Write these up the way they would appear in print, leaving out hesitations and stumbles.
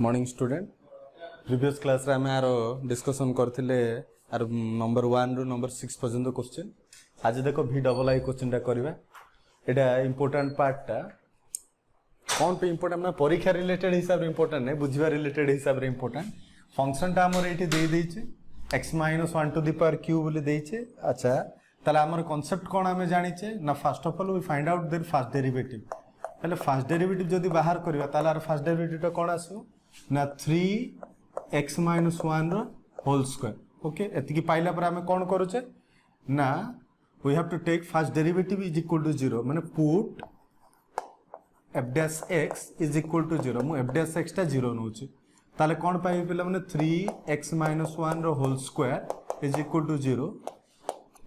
Morning student previous class रे आमे आरो डिस्कशन करथिले आरो नंबर 1 रु नंबर 6 पर्यंत क्वेश्चन आज देखो भी डबल आई क्वेश्चन टा करबा एटा इंपोर्टेंट पार्ट टा कोन पे इंपोर्टेंट ना परीक्षा रिलेटेड हिसाब रे इंपोर्टेंट नै बुझिबा रिलेटेड हिसाब रे इंपोर्टेंट फंक्शन टा हमर एठी दे दैछे x - 1 to the power q बोली दैछे। अच्छा ताले हमर कांसेप्ट कोन हमें जानिछे ना first of all we find out their first derivative ताले फर्स्ट डेरिवेटिव जदी बाहर करबा ताले आर फर्स्ट डेरिवेटिव टा कोन आसो ना 3x - 1 रो होल स्क्वायर। ओके एतिकी पाइला पर हमें कोन करूचे ना we have to take first derivative is equal to 0 माने put f dash x is equal to 0 मु f dash x टा 0 नउची ताले कोन पाइ पिला माने 3x - 1 रो whole square is equal to 0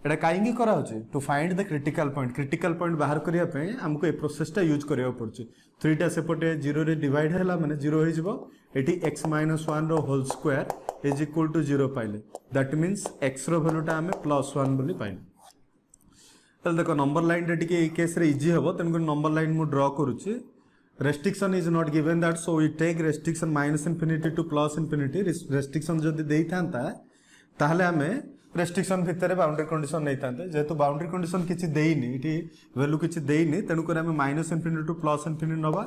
एटा काइंगी करा होचे to find the critical point बाहर करिया पे हमको ए प्रोसेस टा यूज करिया पड़छ 3 टा सेपटे 0 रे डिवाइड हैला माने 0 हे जिवो एटी x - 1 रो whole square is equal to 0 पाइले दैट मींस x रो वैल्यू टा हमें +1 बोली पाइले। तल देखो नंबर लाइन रे टिके ए केस रे इजी हबो तन को नंबर लाइन मु ड्रा करूची restriction is not given that so we take restriction -minus infinity to +plus infinity restriction जदी देई थांता ताहले हमें रेस्ट्रिक्शन भितर बाउंड्री कंडीशन नहीं थांते जेहेतु बाउंड्री कंडीशन किछि देइनी इठी वैल्यू किछि देइनी तनु करे हमें -इन्फिनिटी टू +इन्फिनिटी नबा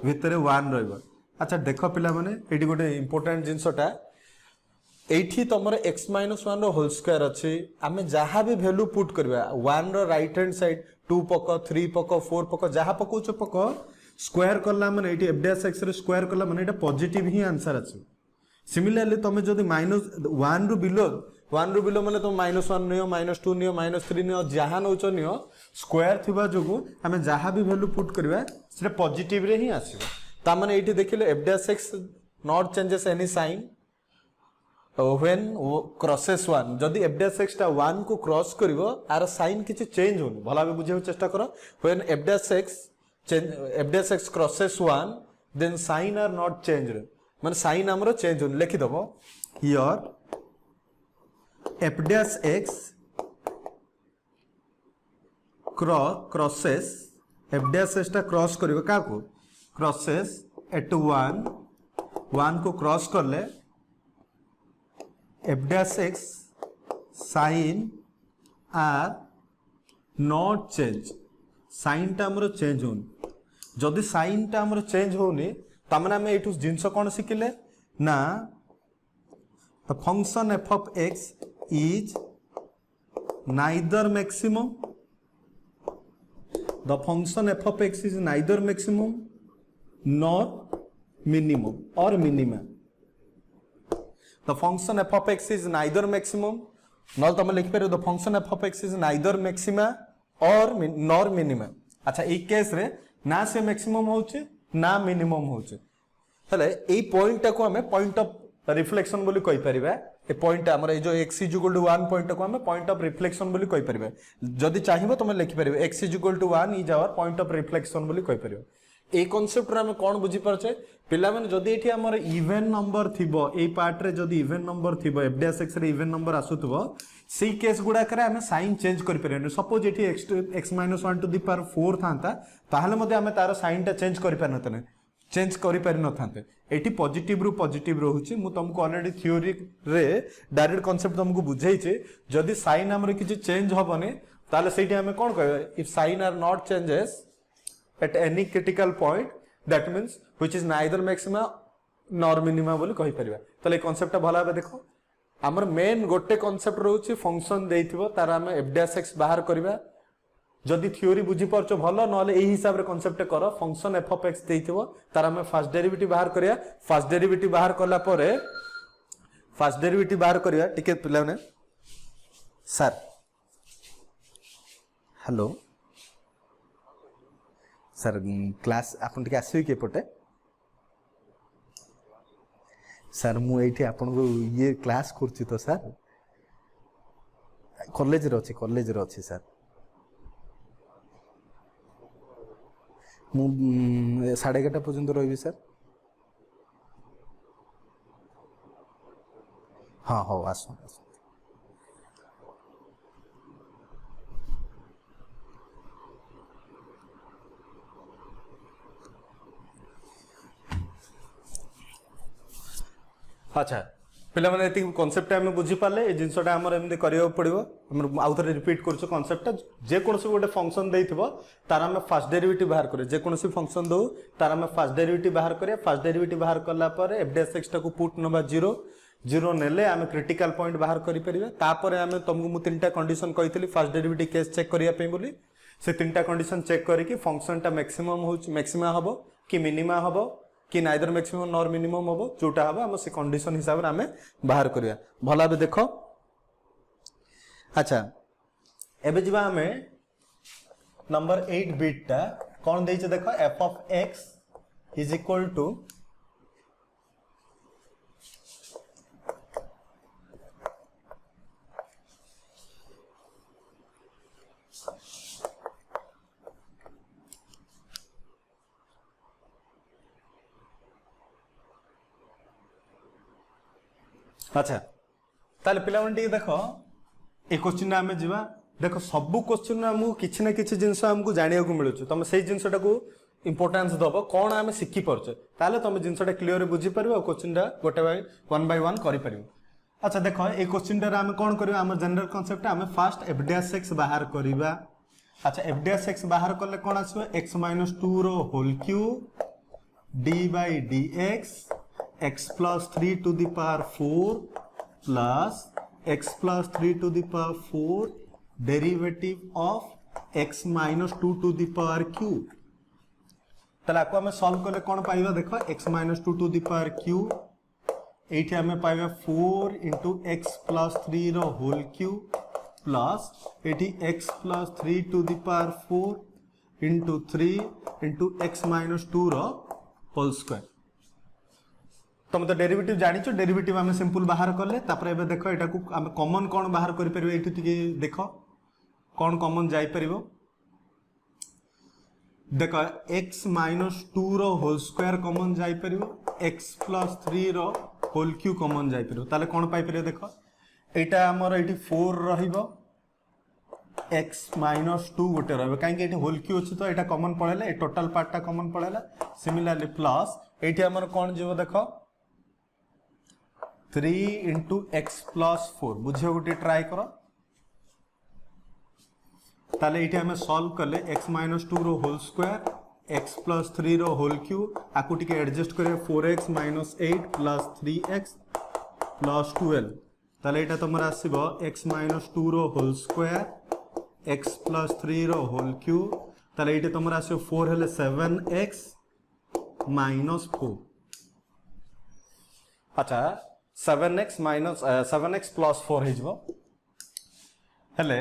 भितर 1 रहबा। अच्छा देखो पिला माने एठी गोटे इंपोर्टेंट जिंसटा एठी तमरे x - 1 रो होल स्क्वायर अछि आमे जहां भी वैल्यू पुट करबा 1 रो राइट हैंड साइड 2 पक 3 पक 4 पक जहां पकोच पक स्क्वायर करला माने एठी f dash x रे स्क्वायर करला माने एटा पॉजिटिव ही आंसर अछि। सिमिलरली तमे जदी -1 रु बिलो माने तुम -1 नियो -2 नियो -3 नियो जहां नउचो नियो स्क्वायर थिबा जोगु हमें जहां भी वैल्यू पुट करबा सेटा पॉजिटिव रे ही आसीबो ता माने एठी देखिले f dash x not changes any sign when crosses 1 जदी f dash x टा 1 को क्रॉस करिवो आर साइन किछि चेंज होनी भला भी बुझे चेष्टा करो when f dash x crosses 1 then sign are not changed माने साइन हमरो चेंज होनी लिखि दबो here f dash x crosses f dash x टा क्रॉस करिवो का को क्रॉसेस एट 1 को क्रॉस करले f dash x sin are not change sign टा हमरो चेंज होनी जदी साइन टा हमरो चेंज होनी तमना में एठु जिंस कोन सिखिले ना the function f of x is neither maximum the function f of x is neither maximum nor minimum or minima the function f of x is neither maximum knoll तुम लिख पारे the function f of x is neither maxima or nor minima। अच्छा ए case रे ना से maximum होचे ना minimum होचे तले ए पॉइंट को हमें पॉइंट ऑफ रिफ्लेक्शन बोली कहि परिबा ए पॉइंट हमर ए जो x = 1 पॉइंट को हमें पॉइंट ऑफ रिफ्लेक्शन बोली कहि परिबा जदी चाहिबो तुम लिखि परिबा x = 1 is our point of reflection बोली कहि परिबा। ए कांसेप्ट रे हम कोन बुझी परछे पिला माने जदी एठी हमर इवन नंबर थिबो ए पार्ट रे जदी इवन नंबर थिबो f dash x रे इवन नंबर आसुतबो सेही केस गुडा करे हमें साइन चेंज करि परिबे सपोज एठी x - 1 टू द पावर 4 थांता ताहले मध्ये हमें तार साइन टा चेंज करि परनतने चेंज करि पारि न थांते एठी पॉजिटिव रु पॉजिटिव रहउची मु तुमको ऑलरेडी थ्योरी रे डायरेक्ट कांसेप्ट तुमको बुझाई छे जदी साइन हमर किछि चेंज होबने ताले सेठी हमें कोन कहबे if sign are not changes at any critical point that means which is neither maxima nor minima बोली कहि परिबा तले कांसेप्ट भला बे देखो हमर मेन गोटे कांसेप्ट रहउची फंक्शन देइथिबो तार हम f dash x बाहर करबा जदी थ्योरी बुझी परछो भलो नले एही हिसाब रे कांसेप्ट करो फंक्शन f of x देइथिबो तार हम फर्स्ट डेरिवेटिव बाहर करिया फर्स्ट डेरिवेटिव बाहर करला परे फर्स्ट डेरिवेटिव बाहर करिया टिके पिला ने सर हेलो सर क्लास आपन टिके आसीबे के पटे सर मु एठी आपन को ये क्लास करछि तो सर कॉलेज रे अछि सर मु 11:30 पर्यंत रहिबी सर हां हो आसो अच्छा पिला माने एति कांसेप्ट हम बुझी पाले ए जिंसटा हमर एमदे करियो पड़िबो हम आउ थरे रिपीट करछु कांसेप्ट जे कोनसे गोटे फंक्शन देइथिबो तार हम फर्स्ट डेरिवेटिव बाहर करे जे कोनसे फंक्शन दो तार हम फर्स्ट डेरिवेटिव बाहर करे फर्स्ट डेरिवेटिव बाहर करला पर f डैश x टाको पुट नबा 0 0 नेले हम क्रिटिकल पॉइंट बाहर करि परिबे तापर हम तुमको मु तीनटा कंडीशन कहितली फर्स्ट डेरिवेटिव केस चेक करिया पे बोली से तीनटा कंडीशन चेक करिकि फंक्शन टा मैक्सिमम हो मैक्सिमा हबो कि मिनिमा हबो कि नाइदर मैक्सिमम नॉर मिनिमम हबो जोटा हबो हम से कंडीशन हिसाब रे हमें बाहर करिया भला बे देखो अच्छा एबे जिबा हमें नंबर 8 बिट टा कोन देइछ देखो f of x is equal to अच्छा ताले पिला मन देखो ए क्वेश्चन आमे जीवा देखो सब क्वेश्चन हमको किछि ना किछि जिंस हमको जानिया को मिलुछ तमे सेही जिंसटा को इंपोर्टेंस दबो कोन आमे सिखि परछ ताले तमे जिंसटा क्लियर बुझी परबो क्वेश्चनटा गोटे बाय वन करि परबो अच्छा देखो ए क्वेश्चनटा आमे कोन करियो हमर जनरल कांसेप्ट आमे फर्स्ट f डैश x बाहर करिबा अच्छा f डैश x बाहर करले कोन आसीबो x - 2 रो whole cube d by dx x plus 3 to the power 4 plus x plus 3 to the power 4 derivative of x minus 2 to the power cube तले आपको हमें सॉल्व करले कौन पाइबा देखो x minus 2 to the power cube एठी हमें पाइबा 4 into x plus 3 रो whole cube plus एठी x plus 3 to the power 4 into 3 into x minus 2 row whole square तुम तो डेरिवेटिव जानिचो डेरिवेटिव हमें सिंपल बाहर करले तापर एबे देखो एटा को हम कॉमन कोन बाहर करि परबे एठी टिके देखो कोन कॉमन जाई परबो देखो x - 2 रो होल स्क्वायर कॉमन जाई परबो x + 3 रो होल क्यू कॉमन जाई परबो ताले कोन पाई परबो देखो एटा हमर एठी 4 रहिबो x - 2 गोटे रहबे काहे कि एठी होल क्यू अछि तो एटा कॉमन पळेला ए टोटल पार्ट टा कॉमन पळेला सिमिलरली प्लस एठी हमर कोन जेबो देखो 3 into x plus 4 बुझे गोटे ट्राई करो ताले इटे हमें सॉल्व करले x - 2 रो होल स्क्वायर x plus 3 रो होल क्यूब आकु टिके एडजस्ट करे 4x - 8 plus 3x plus 12 ताले इटा तमरा आसीबो x - 2 रो होल स्क्वायर x plus 3 रो होल क्यूब ताले इटे तमरा आसीबो 4 हेले 7x - 4 अच्छा 7x minus 7x plus 4 है जो हेले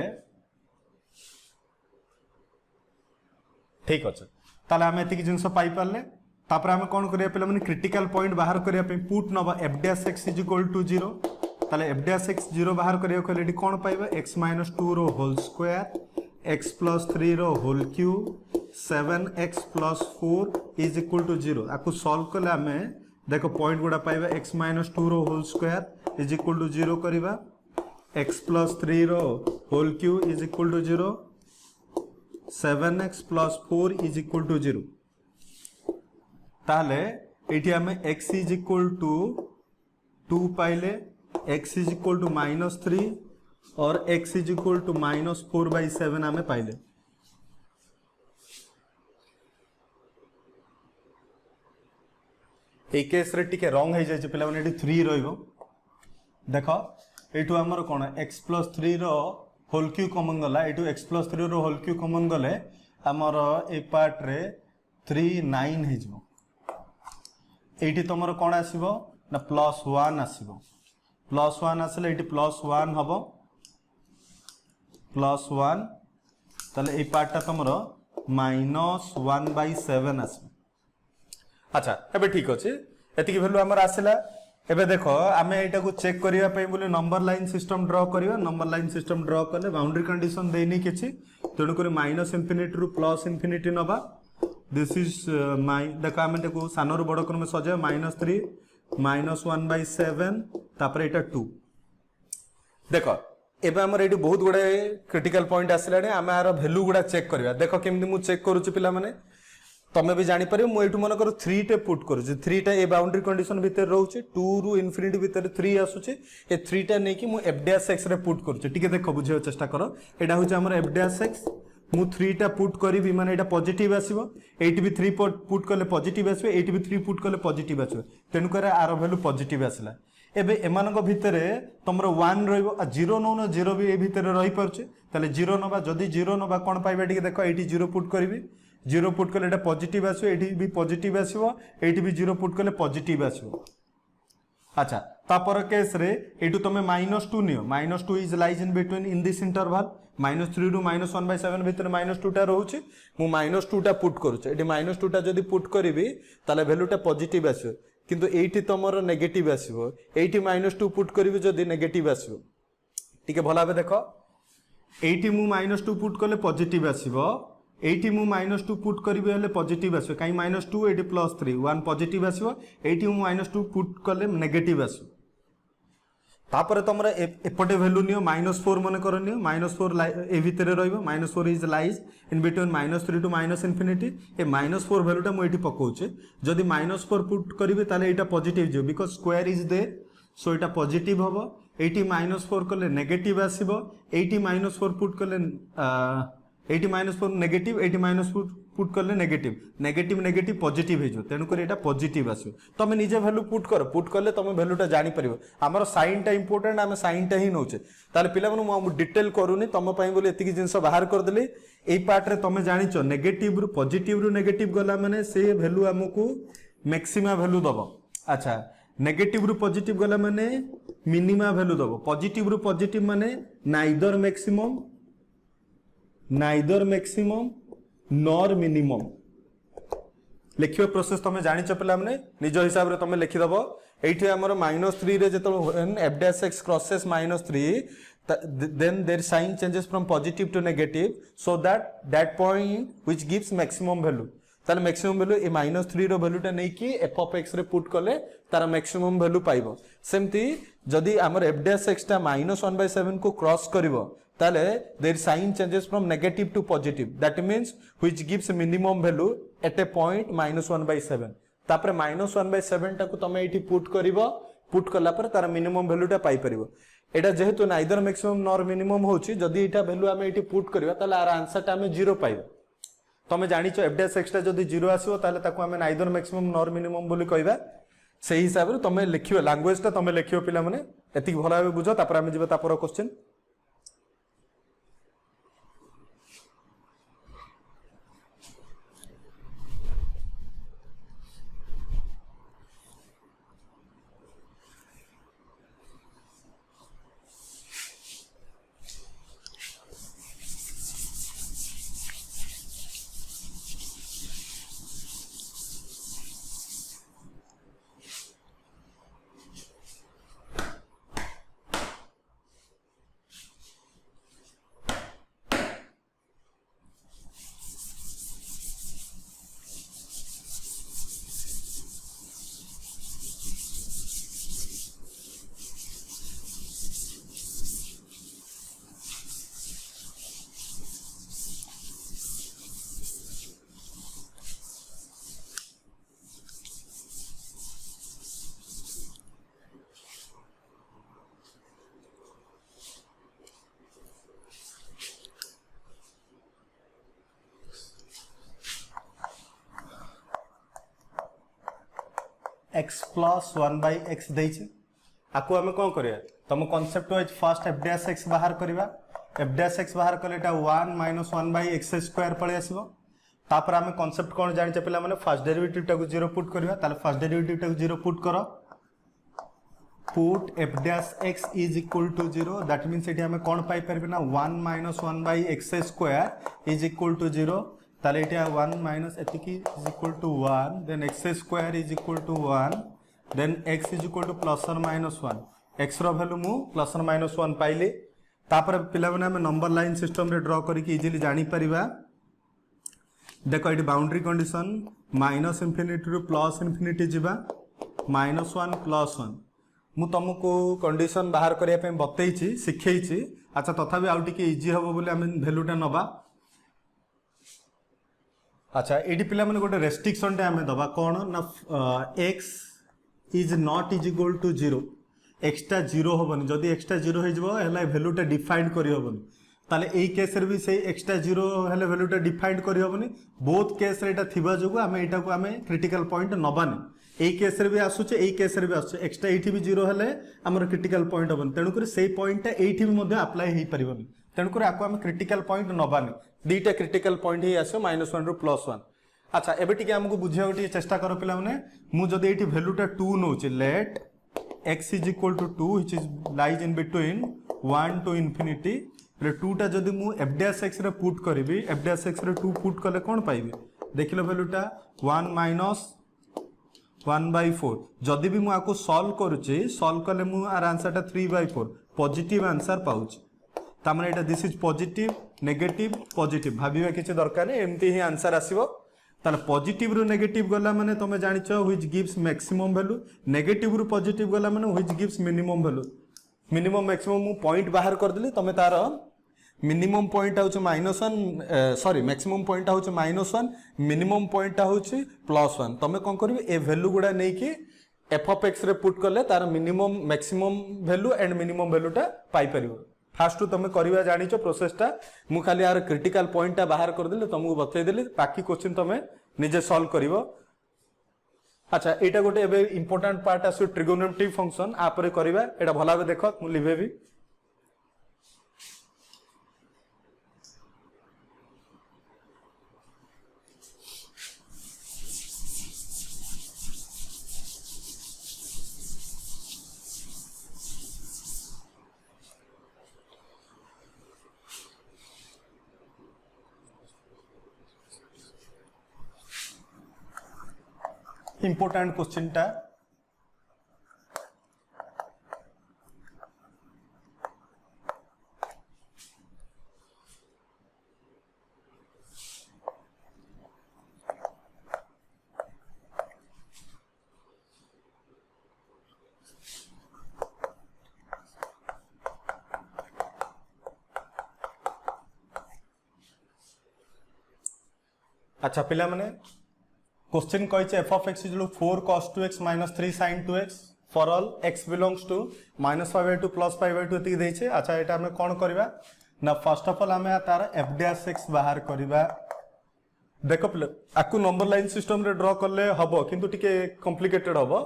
ठीक अच्छे ताले हमें एतिक जिंस पाई पारले तापर हमें कोन करिया पिला माने क्रिटिकल पॉइंट बाहर करिया पे पुट नबा f डैश x = 0 ताले f डैश x 0 बाहर करिया कहले एटी कोन पाइबा x - 2 रो होल स्क्वायर x + 3 रो होल क्यूब 7x + 4 = 0 आकु सॉल्व करले हमें देखो पॉइंट गुडा पाइबा x - 2 रो होल स्क्वायर = 0 करिबा x + 3 रो होल क्यूब = 0 7x + 4 = 0 ताले एठी हमें x = 2 पाइले x = -3 और x = -4/7 हमें पाइले ए केस रे टिके रॉन्ग है जाय पिला माने एठी 3 रहइबो देखो एठू हमर कोन x + 3 रो होल क्यू कॉमन गला एठू x + 3 रो होल क्यू कॉमन गले हमर ए पार्ट रे 3 9 है जबो एठी तमरो कोन आसीबो ना +1 आसीबो +1 आसले एठी +1 हबो +1 तले ए पार्ट ता तमरो -1/7 आसीबो अच्छा एबे ठीक अछि एति की वैल्यू हमर आसिला एबे देखो आमे एटा को चेक करिया पई बोले नंबर लाइन सिस्टम ड्रा करिवा नंबर लाइन सिस्टम ड्रा करले बाउंड्री कंडीशन देनी किछि तेणु करी -∞ रु +∞ नबा दिस इज देखो आमे देखो सानर बड़ क्रम सजे -3 -1/7 तापर एटा 2 देखो एबे हमर एटी बहुत गुडे क्रिटिकल पॉइंट आसिलाने आमे आरो वैल्यू गुडा चेक करिवा देखो केमदि मु चेक करूची पिला माने तमें भी जापर मुझे मन कर 3 टे पुट कर 3 टा ए बाउंड्री कंडीशन भितर रोचे 2 रु इनफिनिटी भितर 3 आसुचे ए 3 टा नहीं कि मु F dash X ray put करूचे ठीक है। देख बुझे चेष्टा कर एटा होचे हमर एफ डैश एक्स मु 3 टा पुट करी माने एटा पॉजिटिव आसीबो एटी भी 3 पुट करले पॉजिटिव आसीबो एटी भी 3 पुट करले पॉजिटिव आसीबो तेनु करे आर वैल्यू पॉजिटिव आसला। एबे एमानक भितर तुमर 1 रहइबो आ 0 नोनो 0 भी ए भितर रही परचे ताले 0 नबा जदी 0 नबा कोन पाइबा ठीक देखो एटी 0 पुट करबी 0 पुट कले पॉजिटिव आसो एटी भी पॉजिटिव आसो एटी भी 0 पुट कले पॉजिटिव आसो। अच्छा तापर केस रे एटू तमे -2 neo -2 is lies in between in this interval -3 रु -1/7 भितर -2 टा रहउची मु -2 टा पुट करूचे एटी -2 टा जदी पुट करबी ताले वैल्यू टा पॉजिटिव आसो किंतु एटी तमरो नेगेटिव आसीबो एटी -2 पुट करबी जदी नेगेटिव आसीबो ठीक है। भला बे देखो एटी मु -2 पुट कले पॉजिटिव आसीबो एटी मु -2 पुट करिबे हले पॉजिटिव आसीबो काई -2 एटी +3 1 पॉजिटिव आसीबो एटी मु -2 पुट कले नेगेटिव आसीबो तापर तमरा एपटे वैल्यू नियो -4 मन कर नियो -4 ए भितरे रहइबो -4 is lies in between -3 to -minus infinity ए -4 वैल्यू टा मु एटी पकोचे जदी -4 पुट करिवे ताले एटा पॉजिटिव जो because square is there so एटा पॉजिटिव हबो एटी -4 कले नेगेटिव आसीबो एटी -4 पुट कले 80 -4 नेगेटिव 80 -4 पुट करले नेगेटिव नेगेटिव नेगेटिव पॉजिटिव हेजो तेनु कर एटा पॉजिटिव आसो तमे निजे वैल्यू पुट करले तमे वैल्यूटा जानि परिबो हमर साइन टा इंपोर्टेंट हम साइन टा ही नोचे ताले पिला मनु मु डिटेल करूनी तम पई बोले एतिकी जिंस बाहर कर देली एई पार्ट रे तमे जानिचो नेगेटिव रु नेगेटिव गला माने से वैल्यू हमकु मैक्सिमा वैल्यू दबो। अच्छा नेगेटिव रु पॉजिटिव गला माने मिनिमा वैल्यू दबो पॉजिटिव रु पॉजिटिव माने नाइदर मैक्सिमम नॉर मिनिमम लिखियो प्रोसेस तमे जानिच पिला माने निज हिसाब रे तमे लिखि दबो एठी हमर -3 रे जेतो f dash x crosses -3 then their sign changes from positive to negative so that point which gives maximum value ताले मैक्सिमम वैल्यू ए -3 रो वैल्यू टा नै कि f of x रे पुट करले तार मैक्सिमम वैल्यू पाइबो सेमती जदी हमर f dash x टा -1/7 को क्रॉस करिवो ताले there sign changes from negative to positive that means which gives minimum value at a point -1/7 तापर -1/7 टा को तमे एठी पुट करिवो पुट करला पर तार मिनिमम वैल्यू टा पाई परिवो एटा जेहेतु नाइदर मैक्सिमम नॉर मिनिमम होची जदी एटा वैल्यू हम एठी पुट करबा ताले आर आंसर टा हम 0 पाइबो तमे जानिचो f dash x टा जदी 0 आसीबो ताले ताको हम नाइदर मैक्सिमम नॉर मिनिमम बोली कहबा सेही हिसाब रे तमे लिखियो लैंग्वेज टा तमे लिखियो पिला माने एतिक भला भाबे बुझो तापर हम जिबा तापर क्वेश्चन x plus 1/x देइछे आकु हमें कोन करिया तम concept wise first f dash x बाहर करबा f dash x बाहर करले एटा 1 - 1/x² पळे आसीबो तापर हमें कांसेप्ट कोन जानि छ पिला माने फर्स्ट डेरिवेटिव टा को 0 पुट करबा ताले फर्स्ट डेरिवेटिव टा को 0 पुट करो put f dash x is equal to 0 that means eighty हमें कोन पाई परबे ना 1 - 1/x² is equal to 0 ताले एटा 1 माइनस एतिकी is equal to 1 then x² is equal to 1 then x is equal to +or-1 x रो value मु +or-1 पाइले तापर पिला माने हम नंबर लाइन सिस्टम रे ड्रा करी कि इजीली जानि परिबा देखो एटी बाउंड्री कंडीशन -∞ टू +∞ जिबा -1 +1 मु तुमको कंडीशन बाहर करिया पे बतैछि सिखैछि अच्छा तथापि आउ टिके इजी हबो बोली हम वैल्यूटा नबा अच्छा एटी पिला माने गोटे रेस्ट्रिक्शन टे आमे दबा कोन ना x is not is equal to 0 extra 0 होबनी जदी एक्स्ट्रा 0 हे जबो हला वैल्यूटा डिफाइन करि होबनी ताले एई केस रे भी से एक्स्ट्रा 0 हले वैल्यूटा डिफाइन करि होबनी बोथ केस रे एटा थिबा जोगु आमे एटा को आमे क्रिटिकल पॉइंट नबानी एई केस रे भी आसुचे एई केस रे भी आसुचे एक्स्ट्रा एठी भी 0 हले हमर क्रिटिकल पॉइंट होबनी तेनु करी सेई पॉइंटटा एठी भी मध्ये अप्लाई हेई परिबनी तेनु करी आको आमे क्रिटिकल पॉइंट नबानी दीटा क्रिटिकल पॉइंट ही आसो -1 रु +1 अच्छा एबे टिके हमकु बुझिया टिके चेष्टा करो पिला माने मु जदी एठी वैल्यूटा 2 नोचे late x is equal to 2 which is lies in between 1 to infinity ले 2 टा जदी मु f dash x रे पुट करबी f dash x रे 2 पुट कले कोन पाइबे देखिलो वैल्यूटा 1 minus 1/4 जदी भी मु आको सॉल्व करूची सॉल्व कले मु आर आंसर टा 3/4 पॉजिटिव आंसर पाउची ता माने एटा this is positive negative positive भाबिबा किछि दरकार नै एम्ति ही आंसर आसीबो ताले पॉजिटिव रु नेगेटिव गला माने तमे जानिछ which gives maximum value negative रु पॉजिटिव गला माने which gives minimum value minimum maximum मु पॉइंट बाहर कर देली तमे तार मिनिमम पॉइंट होउछ -1 सॉरी मैक्सिमम पॉइंट होउछ -1 मिनिमम पॉइंट होउछ +1 तमे कोन करबे ए वैल्यू गुडा नै कि f of x रे पुट करले तार minimum maximum value and minimum वैल्यूटा पाई परिबो फास्ट तुम करवा जानिच प्रोसेसटा मु खाली यार क्रिटिकल पॉइंटटा बाहर कर देले तुमको बतई देली बाकी क्वेश्चन तुम निजे सॉल्व करिवो अच्छा एटा गोटे एबे इंपोर्टेंट पार्ट आसो ट्रिगोनोमेट्रिक फंक्शन आपरे करबा एटा भला बे देखो मु लिभेबी इंपोर्टेंट क्वेश्चन टा अच्छा पिला माने question कहिছে f of x is equal to 4 cos 2x minus 3 sin 2x for all x belongs to -5/2 plus 5/2 एति देइছে अच्छा एटा हम कोन करबा ना फर्स्ट ऑफ ऑल हमें तार f dash x बाहर करबा देखो प्ले आकु नंबर लाइन सिस्टम रे ड्रा करले हबो किंतु टिके कॉम्प्लिकेटेड हबो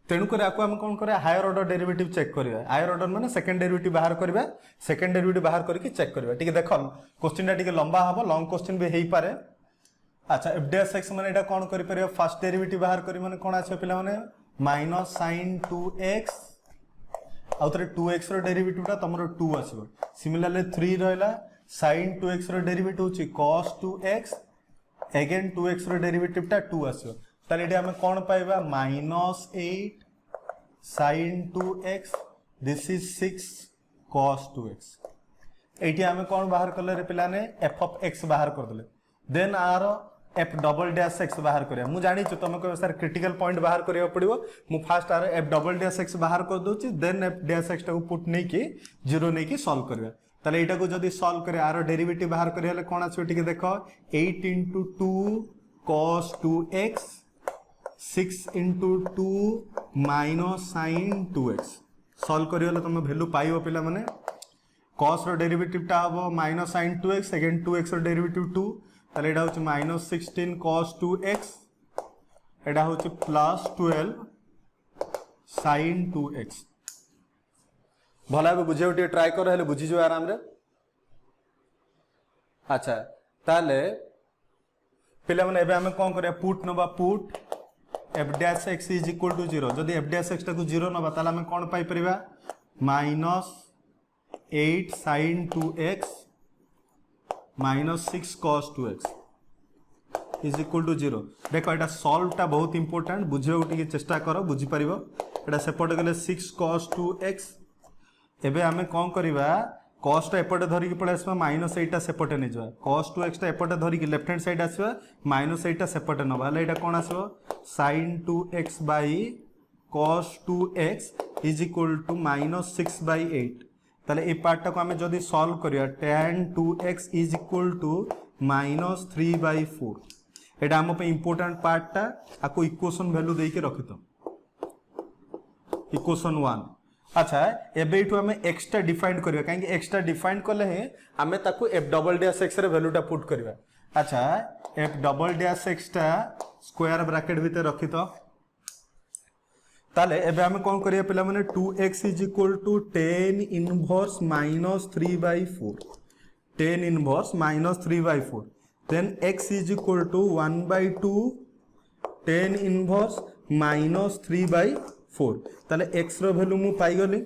तेनु करे आकु हम कोन करे हायर ऑर्डर डेरिवेटिव चेक करबा हायर ऑर्डर माने सेकंड डेरिवेटिव बाहर करबा सेकंड डेरिवेटिव बाहर करके चेक करबा टिके देखो क्वेश्चन टा टिके लंबा हबो लॉन्ग क्वेश्चन भी हेई पारे अच्छा f dash x माने एटा कोन करि परियो फर्स्ट डेरिवेटिव बाहर करी माने कोन आछे पिला माने माइनस sin 2x आ उतरे 2x रो डेरिवेटिव ता तमरो 2 आसीबो सिमिलरली 3 रहला sin 2x रो डेरिवेटिव होची cos 2x अगेन 2x रो डेरिवेटिव ता 2 आसीबो ताले एटा हम कोन पाइबा -8 sin 2x this is 6 cos 2x eighty हम कोन बाहर करले रे पिला ने f of x बाहर कर देले देन आर f डबल डैश x बाहर करिया मु जानि छु तुम को सर क्रिटिकल पॉइंट बाहर करिया पड़िबो मु फास्ट आर f डबल डैश x बाहर कर दोची देन f डैश x टा को पुट नै कि 0 नै कि सॉल्व करबा ताले एटा को जदी सॉल्व करे आर डेरिवेटिव बाहर करिया ले कोन आछो टिके देखो 8 * 2 cos 2x 6 * 2 minus sin 2x solve करियो ले तुम वैल्यू पाइबो पिला माने cos रो डेरिवेटिव टा हबो -sin 2x अगेन 2x रो डेरिवेटिव 2 ताले एटा होची -16 cos 2x एटा होची +12 sin 2x भला बे बुझे उठी ट्राई कर हेले बुझी जो आराम रे अच्छा ताले पिला माने एबे हम कोन करिया पुट नबा put f dash x is equal to 0 जदी f dash x टा को 0 नबा ताले हम कोन पाई परिबा -8 sin 2x -6 cos 2x is equal to 0 देखो एटा सॉल्व टा बहुत इंपोर्टेंट बुझे उठी चेष्टा करो बुझी परिबो एटा सेपटे गले 6 cos 2x एबे हमें कोन करबा cos टा एपटे धरि के पळे आसबा -8 टा सेपटे नै जवा cos 2x टा एपटे धरि के लेफ्ट हैंड साइड आसबा -8 टा सेपटे नबा ले एटा कोन आसबो sin 2x by cos 2x is equal to -6/8 ताले ए पार्ट को हमें जदी सॉल्व करिया tan 2x is equal to -3/4 एटा हम पे इंपोर्टेंट पार्ट टा आको इक्वेशन वैल्यू देके रखि तो इक्वेशन 1 अच्छा एबे इठु हमें एक्स्ट्रा डिफाइन करबा काहे एक्स्ट्रा डिफाइन करले हे हमें ताको f डबल डैश x रे वैल्यू टा पुट करबा अच्छा f डबल डैश x टा स्क्वायर ब्रैकेट भीतर रखि तो ताले एबे हमें कोन करिया पिला माने 2x = 10 inverse -3/4 10 inverse -3/4 then x = 1/2 10 inverse -3/4 ताले x रो वैल्यू मु पाई गली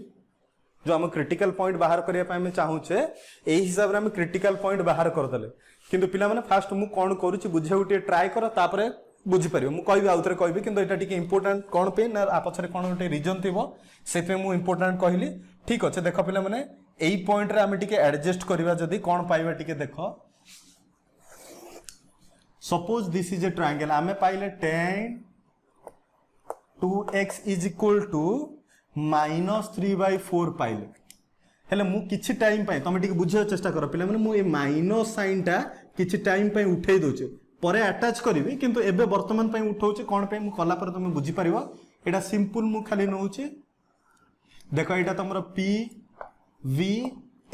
जो हम क्रिटिकल पॉइंट बाहर करिया पय हम चाहूचे एही हिसाब रे हम क्रिटिकल पॉइंट बाहर कर दले किंतु पिला माने फास्ट मु कोन करूची बुझे उटे ट्राई करो तापरे बुझी परियो मु कहबी आउथरे कहबी किंतु एटा टिके इंपोर्टेंट कोन पे ना आपछरे कोन उटे रीजन थिबो सेते मु इंपोर्टेंट कहली ठीक अछि देखो पिला माने एई पॉइंट रे हम टिके एडजस्ट करबा जदी कोन पाइबा टिके देखो suppose this is a triangle हमें पाइले 10 2x = -3/4 पाइले हेले मु किछि टाइम पाए तमे टिके बुझियो चेष्टा करो पिला माने मु ए माइनस साइन टा किछि टाइम पाए उठै दोचे परे अटैच करिवि किंतु एबे वर्तमान पाए उठौचे कोन पे मु कला पर तमे बुझी परिबो एटा सिंपल मु खाली नउचे देखो एटा तमरो p v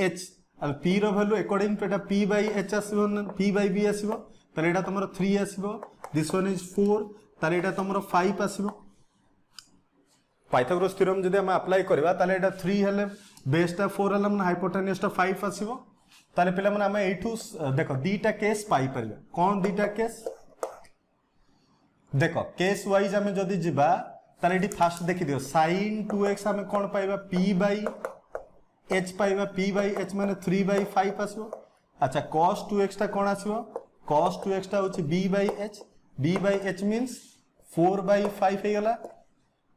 h अब p रो वैल्यू अकॉर्डिंग टू एटा p/h आसीबो p/v आसीबो ताले एटा तमरो 3 आसीबो दिस वन इज 4 ताले एटा तमरो 5 आसीबो पाइथागोरस थ्योरम जदि हम अप्लाई करबा ताले एटा 3 हेले बेस टा 4 हेले मन हाइपोटेन्यूस टा 5 आसीबो ताले पिला मन हम एठू देखो दीटा केस पाई परबे कोन दीटा केस देखो केस वाइज हम जदि जिबा ताले एठी फास्ट देखि दियो sin 2x हम कोन पाइबा p/h पाइबा p/h माने 3/5 आसीबो अच्छा cos 2x टा कोन आसीबो cos 2x टा होची b/h मींस 4/5 हे गला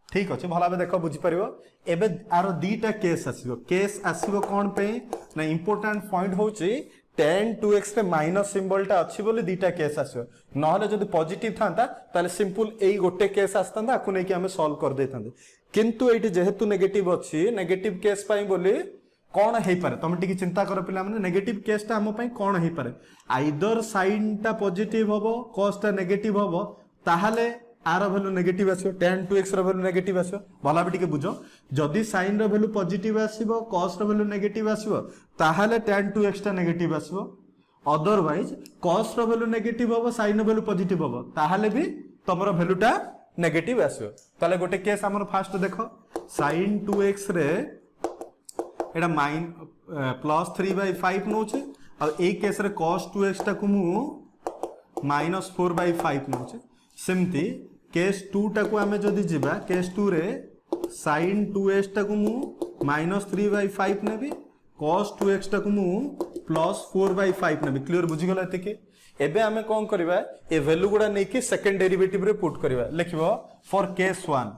ठीक अच्छे भला भाव देख बुझी पार एबे आरो दीटा केस आसीबो कोन पे ना इंपोर्टेंट पॉइंट होची 10 2x रे माइनस सिंबल टा अछि बोली दीटा केस आसीबो नहले जदी पॉजिटिव थांता ताले सिंपल एई गोटे केस आस्तांदा आकु नै कि हमें सॉल्व कर देथांदे किंतु एटी जेहेतु नेगेटिव अछि नेगेटिव केस पई बोली कोन हेई पारे तुम टिके चिंता करो पिला माने नेगेटिव केस टा हम पई कोन हेई पारे आइदर साइन टा पॉजिटिव होबो cos टा नेगेटिव होबो ताहाले आर वैल्यू नेगेटिव आसीबो tan 2x रो वैल्यू नेगेटिव आसीबो भला भी टिके बुझो जदी sin रो वैल्यू पॉजिटिव आसीबो cos रो वैल्यू नेगेटिव आसीबो ताहाले tan 2x टा नेगेटिव आसीबो अदरवाइज cos रो वैल्यू नेगेटिव होबो sin रो वैल्यू पॉजिटिव होबो ताहाले भी तमरो वैल्यू टा नेगेटिव आसीबो ताले गोटे केस हमर फास्ट देखो sin 2x रे एटा +3/5 नोचे आ ए केस रे cos 2x टा को मु -4/5 नोचे सेमती केस 2 टा को हमें जदी जिबा केस 2 रे sin 2x टा को मु -3/5 नेबी cos 2x टा को मु +4/5 नेबी क्लियर बुझी गला एते के एबे हमें कोन करबा ए वैल्यू गुडा नै कि सेकंड डेरिवेटिव रे पुट करबा लिखबो फॉर केस 1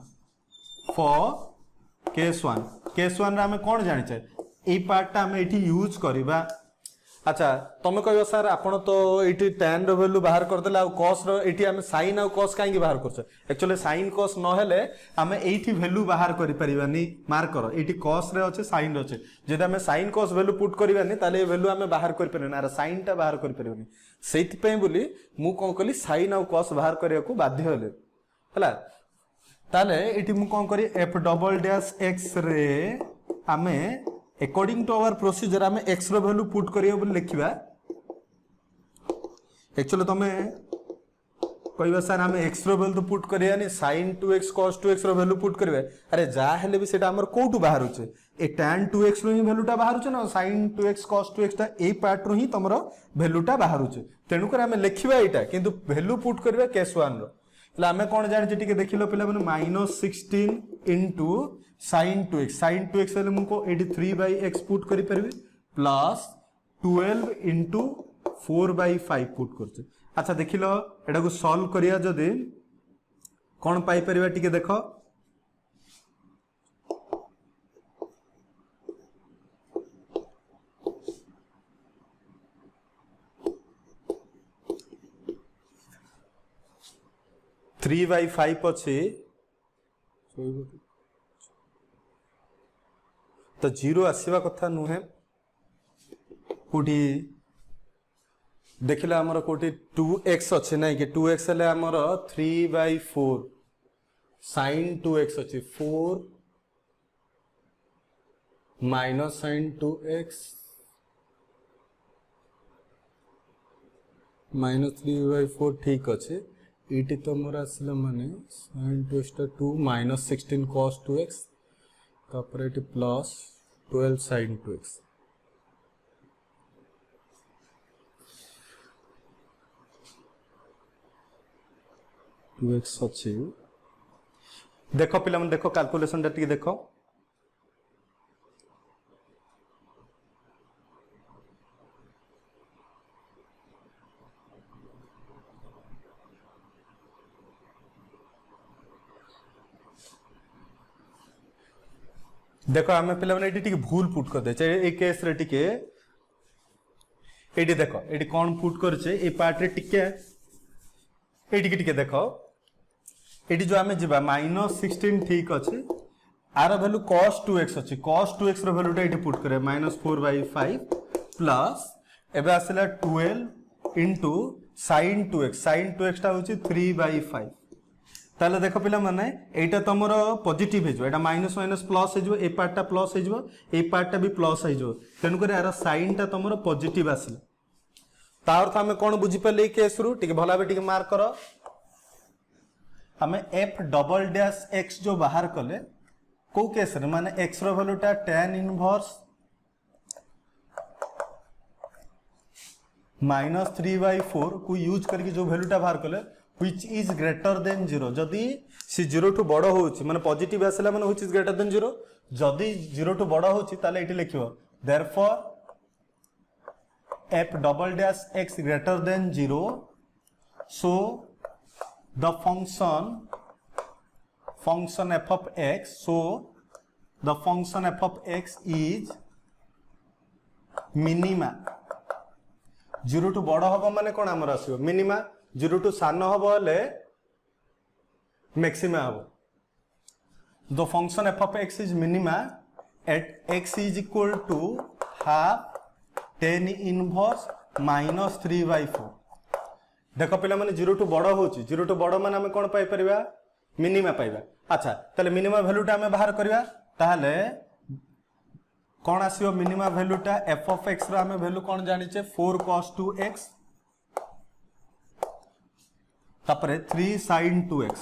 रे हमें कोन जानि छै ए पार्ट टा हमें एठी यूज करबा अच्छा तुम कह सर आपण तो ये tan रो वैल्यू बाहर कर देला आ cos रो एठी हम sin आ cos काहे बाहर करछ एक्चुअली sin cos न हेले हम एठी वैल्यू बाहर करि परिबानी मार्क करो एठी cos रे अछि sin रे अछि जदि हम sin cos वैल्यू पुट करिबानी ताले वैल्यू हम बाहर करि परिबानी आ sin टा बाहर करि परिबानी सेति पय बोली मु कोन कली sin आ cos बाहर करिया को बाध्य होले हला ताले एठी मु कोन करी f डबल डैश x रे हमें अकॉर्डिंग टू आवर प्रोसीजर हमें x रो वैल्यू पुट करियो बोली लिखिबा एक्चुअली तमे कहबा सर हमें x रो वैल्यू पुट करिया नि sin 2x cos 2x रो वैल्यू पुट करबे अरे जा हेले भी सेटा हमर कोटू बाहर होचे ए tan 2x रो ही वैल्यू टा बाहर होचे ना sin 2x cos 2x टा ए पार्ट रो ही तमरो वैल्यू टा बाहर होचे तेनु कर हमें लिखिबा एटा किंतु वैल्यू पुट करबे केस 1 रो ला हमें कोन जानि टिके देखिलो पिला माने -16 इनटू sin 2x हेले मुको 83/x पुट करि परबे प्लस 12 इनटू 4/5 पुट करछे अच्छा देखिलो एटा को सॉल्व करिया जदि कोन पाई परबा टिके देखो थ्री बाई फाइव अच्छे तो जीरो आसवा कथा नुहे कोठी देखिले आमर कोटी 2x अच्छे ना कि 2x हेले आमर 3/4 sin 2x अच्छे 4 माइनस sin 2x माइनस 3/4 ठीक अच्छे इटी तुमर आसला माने sin 2x टा 2 माइनस 16 cos 2x तापर इटी प्लस 12 sin 2x अच्छी देख पिला देख कैलकुलेशन टा देख देख आम पिला भूल पुट कर दे केस रे टिके एटी देख ये कौन पुट करे पार्ट रे टिके टिके देख ये जो आम जा माइनस 16 ठीक अच्छे आर भैल्यू cos 2x अच्छे cos 2x भैल्यूटा ये पुट करे -4/5 प्लस एबे आसला 12 इंटू sin 2x टा होची 3/5 ताले देखो पिला माने एटा तमरो पॉजिटिव हे जो एटा माइनस माइनस प्लस हे जो ए पार्टटा प्लस हे जो ए पार्टटा भी प्लस हे जो तेनु करे आर साइन टा तमरो पॉजिटिव आसी ता अर्थ हमें कोन बुझी पले केस रु टिके भला बे टिके मार्क करो हमें f डबल डैश x जो बाहर कले को केस रे माने x रो वैल्यूटा tan इनवर्स -3/4 को यूज करके जो वैल्यूटा बाहर कले which is greater than 0 जदि सी 0 टू बड़ होउची माने पॉजिटिव आसला माने which is greater than 0 जदि 0 टू बड़ होउची ताले एटी लिखियो therefore f double dash x greater than 0 so the function f of x so the function f of x is minima 0 to बड़ हबो माने कोन हमर आसीबो मिनिमा 0 टू सान हबो ले मैक्सिमा हबो the function f of x is minima at x is equal to half tan inverse -3/4 देखो पिला माने 0 टू बड़ होची 0 टू बड़ माने हमें कोन पाई परबा मिनिमा पाइबा अच्छा ताले मिनिमा वैल्यूटा हमें बाहर करबा ताले कोन आसीबो मिनिमा वैल्यूटा f of x रो हमें वैल्यू कोन जानि छे 4 cos 2x तापरे 3 sin 2x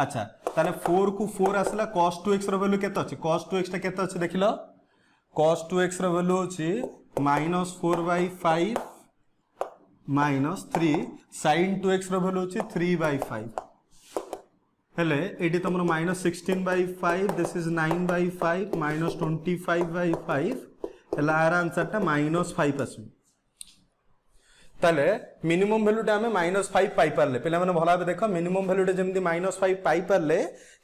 अच्छा ताले 4 को 4 आसला cos 2x रो वैल्यू केते अछि cos 2x ता केते अछि देखिलो cos 2x रो वैल्यू अछि -4/5 -3 sin 2x रो वैल्यू अछि 3/5 हेले एडी तमरो -16/5 दिस इज 9/5 -25/5 हेला आर आंसर ता -5 आसु ताले मिनिमम वैल्यूटा हमें -5 पाई पारले पिला माने भला बे देखो मिनिमम वैल्यूटा जेमति -5 पाई पारले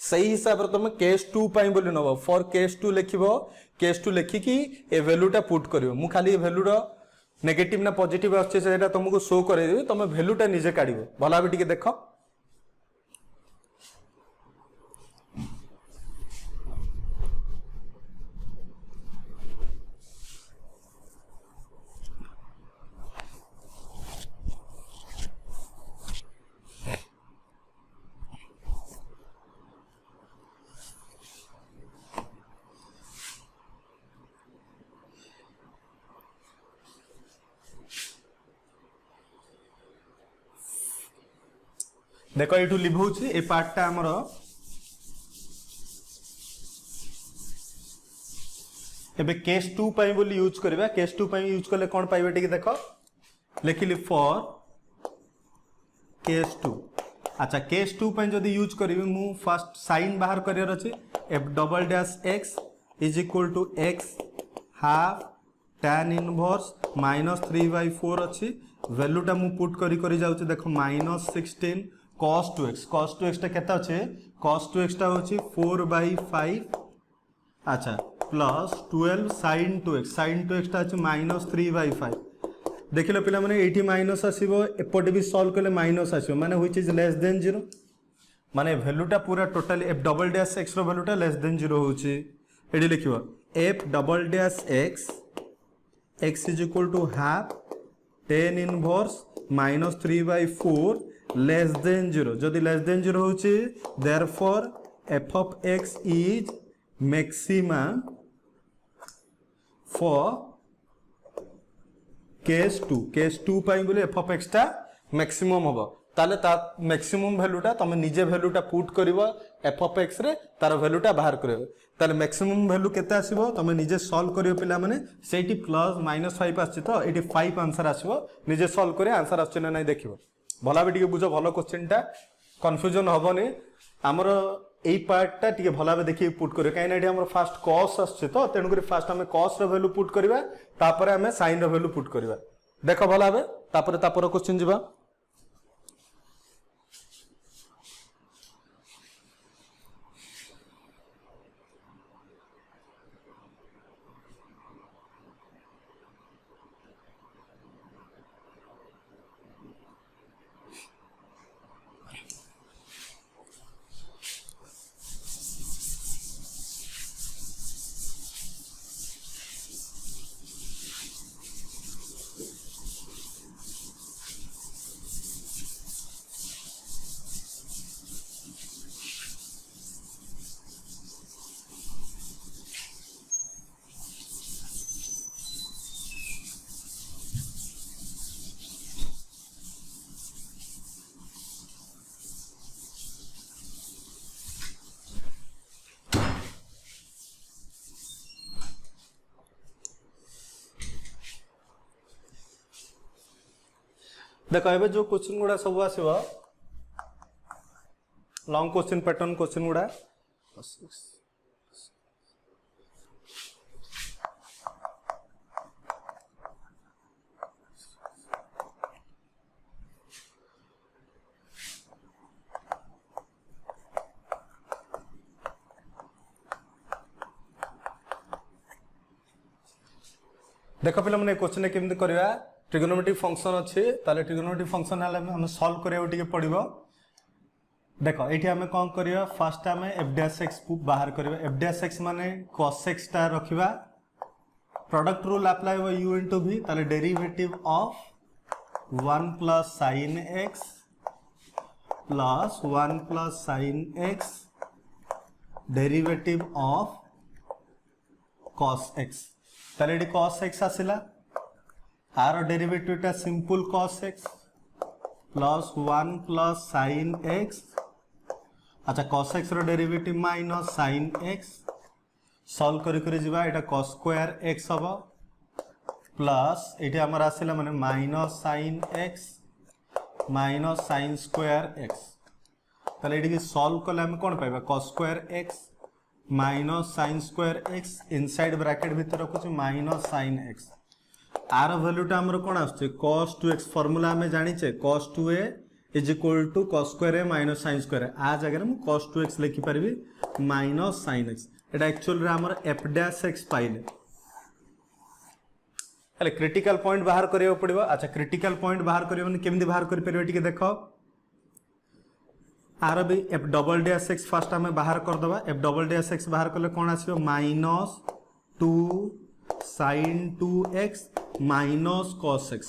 सही हिसाब रे तुम केस 2 पाई बोली नबो फॉर केस 2 लिखिबो केस 2 लिखि कि ए वैल्यूटा पुट करियो मु खाली ए वैल्यू रो नेगेटिव ना पॉजिटिव आछे सेटा तुमको शो करे देबी तुम वैल्यूटा निजे काढिबो भला बे टिके देखो देखो ये लिभौछि ए पार्टटा हमर एबे केस 2 पाई बोली यूज करबा केस 2 पाई यूज करले कोन पाइबे टिके देखो लिखिली फॉर केस 2 अच्छा केस 2 पाई जदी यूज करबी मु फर्स्ट साइन बाहर करियर अछि f double dash x is equal to x half tan inverse -3/4 अछि वैल्यूटा मु पुट करी जाउछि देखो -16 cos 2x टा केता अछि cos 2x टा होछि 4/5 अच्छा प्लस 12 sin 2x टा अछि -3/5 देखिलो पिला माने एठी माइनस आसीबो एपटे भी सॉल्व करले माइनस आसीबो माने व्हिच इज लेस देन 0 माने वैल्यूटा पूरा totally f double dash x रो वैल्यूटा लेस देन 0 होछि एडी लिखिबो f double dash x is equal to half tan inverse -3/4 less than 0 जदि लेस देन 0 होची therefore f of x is maxima for case 2 पाई बोले f of x टा मैक्सिमम होबो ताले ता मैक्सिमम वैल्यूटा तुम निजे वैल्यूटा पुट करिवो f of x रे तार वैल्यूटा बाहर करिवो ताले मैक्सिमम वैल्यू केते आसीबो तुम निजे सॉल्व करियो पिला माने सेठी प्लस -5 आछि तो एठी 5 आंसर आसीबो निजे सॉल्व करे आंसर आछि ना नै देखिबो भला भी टिके बुझो भलो क्वेश्चन टा कंफ्यूजन होबोनी हमर एई पार्ट टा टिके भला भी देखि पुट करियो काई ना एठी हमर फास्ट cos आछि तो तेनु करी फास्ट हमें cos रो वैल्यू पुट करिवा तापरे हमें sin रो वैल्यू पुट करिवा देखो भला बे तापर क्वेश्चन जिबा देखो एबे जो क्वेश्चन गुड़ा सब आसीबो लॉन्ग क्वेश्चन पैटर्न क्वेश्चन गुड़ा देखो पिला माने क्वेश्चन केमते करबा ट्रिगोनोमेट्रिक फंक्शन अच्छे ताले ट्रिगोनोमेट्रिक फंक्शन हाले हम सॉल्व करियो टिके पड़िबो देखो एठी हमें कोन करियो फर्स्ट हमें f डैश x बाहर करियो f डैश x माने cos x ता रखिबा प्रोडक्ट रूल अप्लाई हो u इनटू v ताले derivative of 1 plus sin x plus 1 plus sin x derivative of cos x ताले एठी cos x आसिला आर डेरिवेटिव टा simple cos x plus 1 plus sin x अच्छा cos x रो derivative minus sin x solve करी करी जिबा एटा cos स्क्वायर x हबो प्लस एठी हमर आसिला माने minus sin x minus sin square x ताले एठी सॉल्व करले हम कोन पाइबा cos square x minus sin square x inside bracket भीतर रखुछ माइनस sin x आर वैल्यूटा हमर कोन आछे cos 2x फार्मूला हमें जानि छे cos 2a is equal to cos square a minus sin square a आ जगह हम cos 2x लिखि परबी माइनस sin x एटा एक्चुअल रे हमर f डैश x पाइले हले क्रिटिकल पॉइंट बाहर करियो पड़िबो अच्छा क्रिटिकल पॉइंट बाहर करियो माने केमदी बाहर करि परबे टिके देखो आर भी f double dash x first हमें बाहर कर दबा f डबल डैश x बाहर करले कोन आसीबो minus 2 sin 2x minus cos x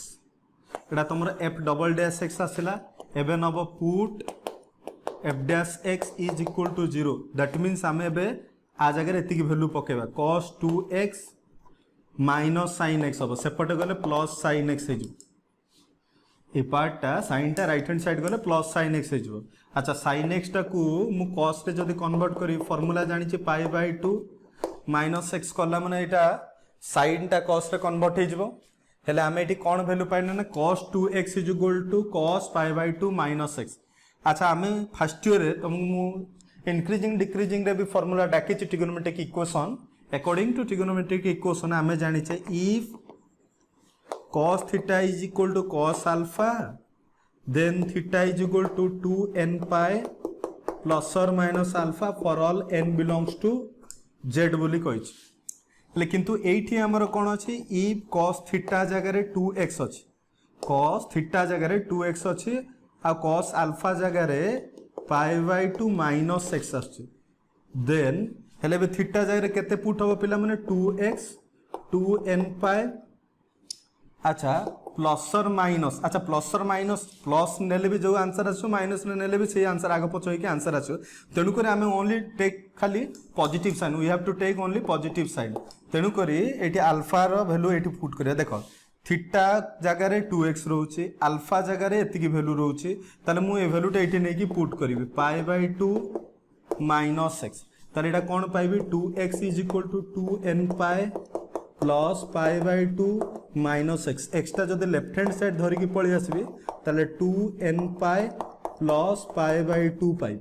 एटा तुमर f डबल डैश x आसिला एबे नबो put f dash x is equal to 0 that means हमें एबे आ जगह एति की वैल्यू पकेबा cos 2x minus sin x हबो सेपटे गले प्लस sin x हे जो ए पार्ट टा sin टा राइट हैंड साइड गले प्लस sin x हे जो अच्छा sin x टा को मु cos रे जदी कन्वर्ट करी फार्मूला जानि छी π/2 माइनस x कला माने एटा sin टा cos रे कन्वर्ट हे जबो हेले हमें एटी कोन वैल्यू पाइना ना cos 2x is equal to cos π/2 minus x अच्छा हमें फर्स्ट ईयर रे तुम इंक्रीजिंग डिक्रीजिंग रे भी फार्मूला डाके छी trigonometric equation according to trigonometric equation हमें जानि छे if cos theta is equal to cos alpha then theta is equal to 2n pi plus or minus alpha for all n belongs to z बोली कहि लेकिन तो एठी हमर कोन अछि इफ cos थीटा जगह रे 2x अछि cos थीटा जगह रे 2x अछि आ cos अल्फा जगह रे π/2 माइनस x अछि देन हेले बे थीटा जगह रे केते पुट हो पिला माने 2x 2n पाई अच्छा प्लस और माइनस अच्छा प्लस और माइनस प्लस नेले भी जो आंसर आसो माइनस नेले भी से आंसर आगे पछ होइके आंसर आसो तेणु करी आमे ओनली टेक खाली positive sign we have to take only positive sign तेणु करी एटी अल्फा रो वैल्यू एटी पुट करिया देखो थीटा जगह रे 2x रहउची अल्फा जगह रे एतिकी वैल्यू रहउची ताले मु ए वैल्यूटा एटी नै की पुट करिवि पाई बाय 2 माइनस x ताले एटा कोन पाइबि 2x is equal to 2n pi plus pi by 2 minus x extra जदि लेफ्ट हैंड साइड धरि की पळि आसीबि ताले 2n pi plus pi by 2 pi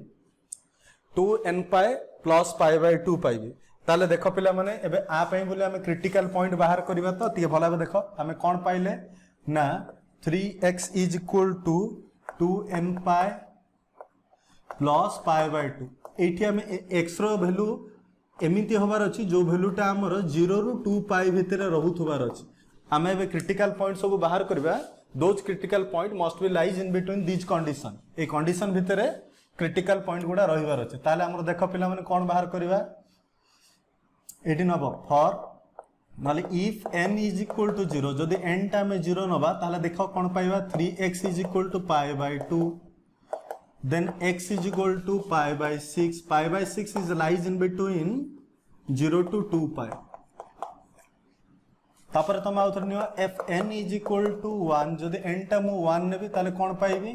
2n pi plus pi by 2 पाइबि ताले देखो पिला माने एबे आ पई बोले हमें क्रिटिकल पॉइंट बाहर करबा तो ती भला देखो हमें कोन पाइले ना 3x is equal to 2n pi plus pi by 2 एठी हमें x रो वैल्यू एमिति होबार अछि जो वैल्यूटा हमर 0 रु 2 पाई भितर रहुथबार अछि हमें एबे क्रिटिकल पॉइंट सब बाहर करबा those critical point must be lies in between these condition a condition भितर क्रिटिकल पॉइंट गुडा रहिबार अछि ताले हमर देखो पिला माने कोन बाहर करबा एटी नब फॉर नाले if n is equal to 0 जदि n टा में 0 नबा ताले देखो कोन पाइबा 3x is equal to pi by 2 then x is equal to pi by 6 is lies in between 0 to 2 pi तापर तुम आउथर neo f n is equal to 1 जदि n टा मु 1 नेबी ताले कोन पाइबी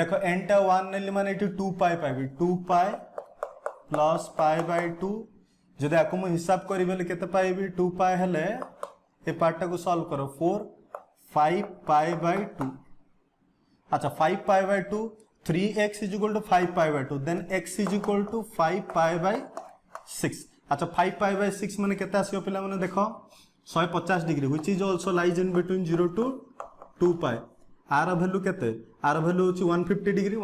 देखो n टा 1 नेली माने एटी 2 पाई पाइबी 2 पाई प्लस पाई बाय 2 जदि आको मु हिसाब करी बेले केते पाइबी 2 पाई हेले ए पार्ट टा को सॉल्व करो 4 5 पाई बाय 2 अच्छा 5 pi by 2 3x is equal to 5 pi by 2 then x is equal to 5 pi by 6 अच्छा 5 pi by 6 माने केते आसीयो पिला माने देखो 150 degree which is also lies in between 0 to 2 pi are value केते are value होची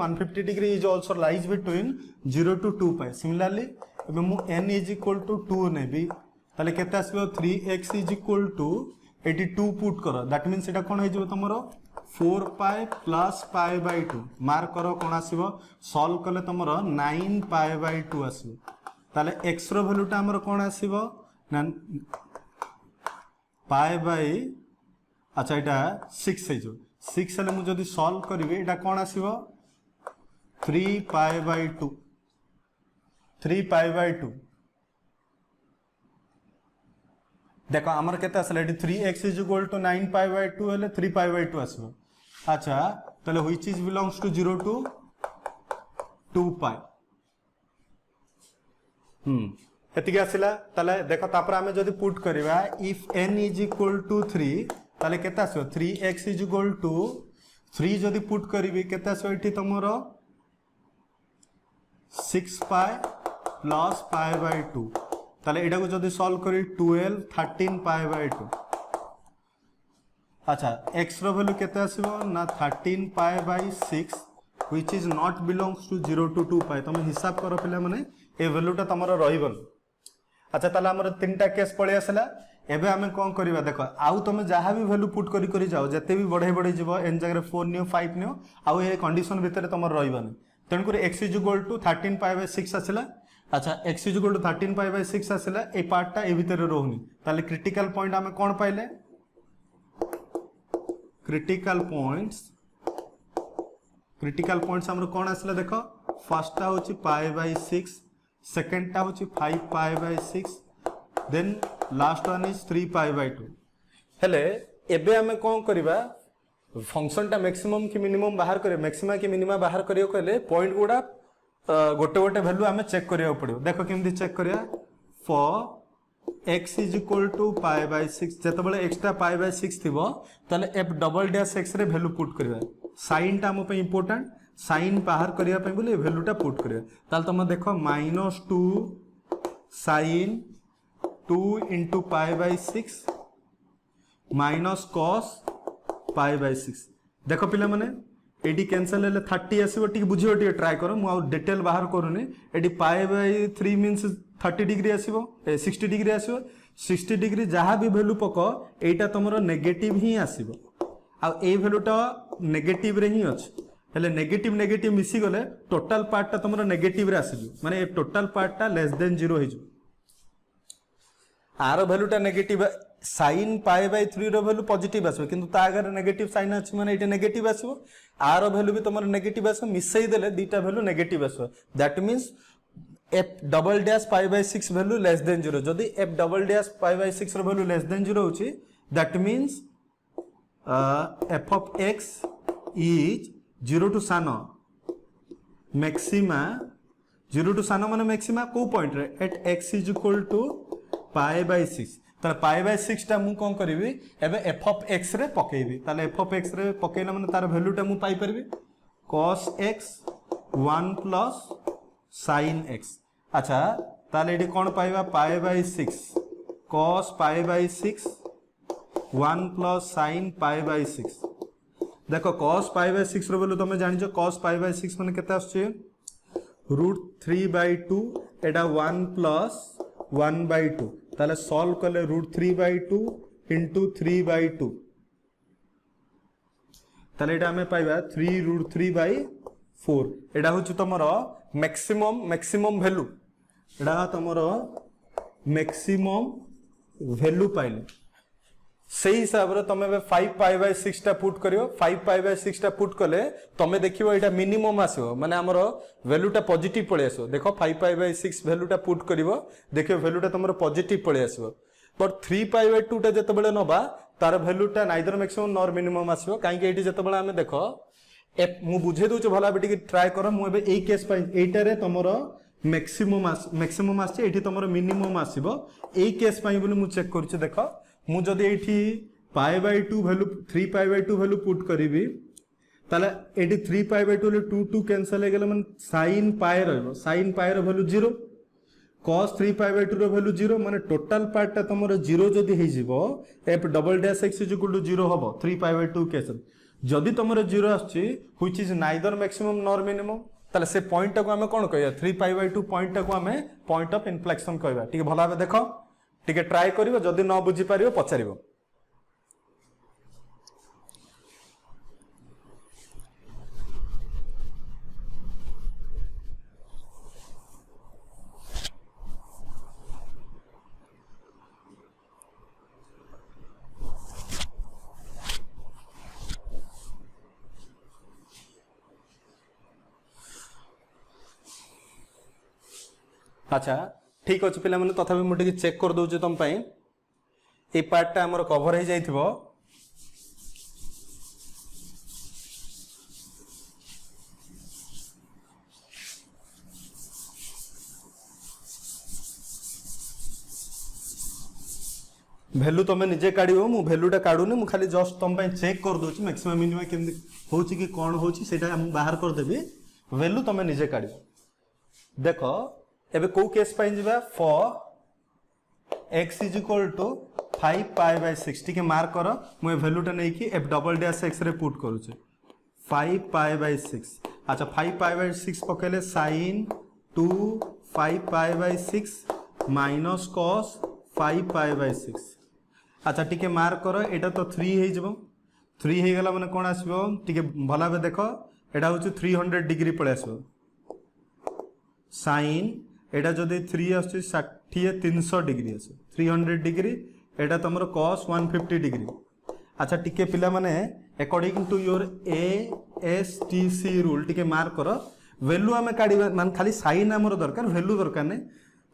150 degree is also lies between 0 to 2 pi similarly एबे मु n is equal to 2 नेबी ताले केते आसीयो 3x is equal to 82 put करो दैट मींस एटा कोन होई जबो तमरो 4 पाई plus pi by 2 mark करो कोन आसीबो सॉल्व करले तमरो 9 पाई बाय 2 आसीबो ताले x रो वैल्यूटा हमर कोन आसीबो ना पाई बाय अच्छा एटा 6 है जो 6 हेले मु जदी सॉल्व करबी एटा कोन आसीबो 3 पाई बाय 2 3 पाई बाय 2 देखो हमर केते आसले 3x is equal to 9 pi by 2 हेले 3 पाई बाय 2 आसीबो अच्छा तले which is belongs to 0 to 2 pi एतिके आसिला तले देखो तापर हमें जदी पुट करबा if n is equal to 3 तले केते आसो 3x इज इक्वल टू 3 जदी पुट करबी केते आसो एठी तमरो 6 पाई प्लस पाई बाय 2 ताले एटा को जदी सॉल्व करी 12 13 पाई बाय 2 अच्छा x रो वैल्यू केते आसीबो ना 13 pi by 6 which is not belongs to 0 to 2 pi तुम हिसाब करो पिला माने ए वैल्यूटा तमरो रहिबन अच्छा ताले हमर तीनटा केस पळे आसला एबे हमें कोन करबा देखो आउ तुम जहां भी वैल्यू पुट करी जाओ जते भी बढ़े बढ़े जीवो n जगह 4 नियो 5 नियो आउ ए कंडीशन भितर तमर रहिबन तन कर x is equal to 13 pi by 6 आसला अच्छा x is equal to 13 pi by 6 आसला ए पार्टटा ए भितर रहउनी ताले क्रिटिकल पॉइंट हमें कोन पाइले क्रिटिकल पॉइंट्स हमर कोन आसला देखो फर्स्ट टा होची पाई बाय 6 सेकंड टा होची 5 pi by 6 then last one is 3 pi by 2 हेले एबे हमें कोन करबा फंक्शन टा मैक्सिमम की मिनिमम बाहर करे मैक्सिमा की मिनिमा बाहर करियो कहले पॉइंट गुडा गोटे गोटे वैल्यू हमें चेक करिया पड़ियो देखो केमती चेक करिया for x is equal to pi by 6 जते बेले एक्स्ट्रा पाई बाय 6 थिबो तले f डबल डैश x रे वैल्यू पुट करबा साइन टा हम पे इंपोर्टेंट साइन बाहर करिया पे बोले वैल्यू टा पुट करिया ताल तुम देखो -2 sin 2 into pi by 6 minus cos pi by 6 देखो पिला माने एडी कैंसिल हेले 30 आसीबो टिक बुझियो टिक ट्राई करो मु आ डिटेल बाहर करूनी एडी पाई बाय 3 मींस 30 डिग्री आसीबो 60 डिग्री आसीबो 60 डिग्री जहां भी वैल्यू पको एटा तमरो नेगेटिव ही आसीबो आ ए वैल्यूटा नेगेटिव रे ही अछि हेले नेगेटिव नेगेटिव मिसी गले टोटल पार्ट ता तमरो नेगेटिव रे आसीबो माने ए टोटल पार्ट ता लेस देन 0 हे जो आर भैल्यूटा नेगेटिव sin पाए बाय 3 रो भैल्यू पॉजिटिव आसो किंतु ता आगे नेगेटिव साइन अछि माने एटा नेगेटिव आसो आर भैल्यू भी तमर नेगेटिव आसो मिसई देले दीटा भैल्यू नेगेटिव आसो that means f double dash pi by 6 value less than 0 जदी f double dash pi by 6 रो भैल्यू लेस देन 0 होची that means f of x is 0 to सान मैक्सिमा 0 to सान माने मैक्सिमा को पॉइंट रे at x is equal to pi by 6 ताले पाई by 6 टा मु कोन करबी एबे f of x रे पकेइबी ताले f of x रे पकेइला माने तार वैल्यू टा मु पाई परबी cos x 1 plus sin x अच्छा ताले एडी कोन पाइबा pi by 6 cos pi by 6 1 plus sin pi by 6 देखो cos पाई बाय 6 रो वैल्यू तुम जानि छ cos पाई बाय 6 माने केते आछे √3/2 एटा 1 plus 1/2 ताले सॉल्व करले √3/2 into 3/2 ताले एटा हमें पाइबा 3√3/4 एटा होची तमरो मैक्सिमम वैल्यू एटा तमरो मैक्सिमम वैल्यू पाइले से हिसाब रे तमे 5 पाई बाय 6 टा पुट करियो 5 पाई बाय 6 टा पुट कले तमे देखिबो एटा मिनिमम आसीबो माने हमरो वैल्यू टा पॉजिटिव पळे आसो देखो 5 पाई बाय 6 वैल्यू टा पुट करिवो देखियो वैल्यू टा तमरो पॉजिटिव पळे आसीबो बट 3 पाई बाय 2 टा जते बेले नबा तार वैल्यू टा नाइदर मैक्सिमम नॉर मिनिमम आसीबो काहे कि एटी जते बेले हमें देखो मु बुझे दोछ भला बेटी ट्राई करो मु एबे एई केस पाइ एटा रे तमरो मैक्सिमम आछे एठी तमरो मिनिमम आसीबो एई केस पाइ बोली मु चेक करछु देखो मु जदि एठी pi by 2 value 3 pi by 2 value put करिवि ताले एठी 3 पाई बाय 2 ले 2 कैंसिल हे गेले मन sin पाई रहबो sin पाई रो वैल्यू 0 cos 3 पाई बाय 2 रो वैल्यू 0 माने टोटल पार्ट ता तमरो 0 जदि हे जिवो f डबल डैश x = 0 हबो 3 पाई बाय 2 कैंसिल जदि तमरो 0 आछि which is neither maximum nor minimum ताले से पॉइंट को हमें कोन कहया 3 पाई बाय 2 पॉइंट को हमें पॉइंट ऑफ इन्फ्लेक्शन कहबा ठीक भला भाबे देखो टिके ट्राई करिवो जदि न बुझी पारिवो पचारिवो अच्छा ठीक अच्छे पिला माने तथापि मु टिके चेक कर दउजे तुम पई ए पार्ट टा हमर कवर हे जाइथिबो वैल्यू तमे निजे काढिबो मु वैल्यू टा काढुनी मु खाली जस्ट तुम पई चेक कर दउची मैक्सिमम मिनिमम केमि होची कि कोन होची सेटा हम बाहर कर देबी वैल्यू तमे निजे काढिबो देखो एबे को केस पाइ जिबा फॉर x = 5 पाई बाय 6 ठीक है मार्क करो मु वैल्यू टा नै कि f डबल डैश x रे पुट करू छै 5 पाई बाय 6 अच्छा 5 pi by 6 पकेले sin 2 5 pi by 6 minus cos 5 pi by 6 अच्छा ठीक है मार्क करो एटा तो 3 हे जबो 3 हे गेला माने कोन आसीबो ठीक है भला बे देखो एटा होची 300 डिग्री पळे आसीबो sin एटा जदि 3 आछी 60 300 डिग्री आछे 300 डिग्री एटा तमरो cos 150 डिग्री अच्छा टिके पिला माने according to your ASTC rule टिके मार्क करो वैल्यू हमें काढी मान खाली sin हमरो दरकार वैल्यू दरकार ने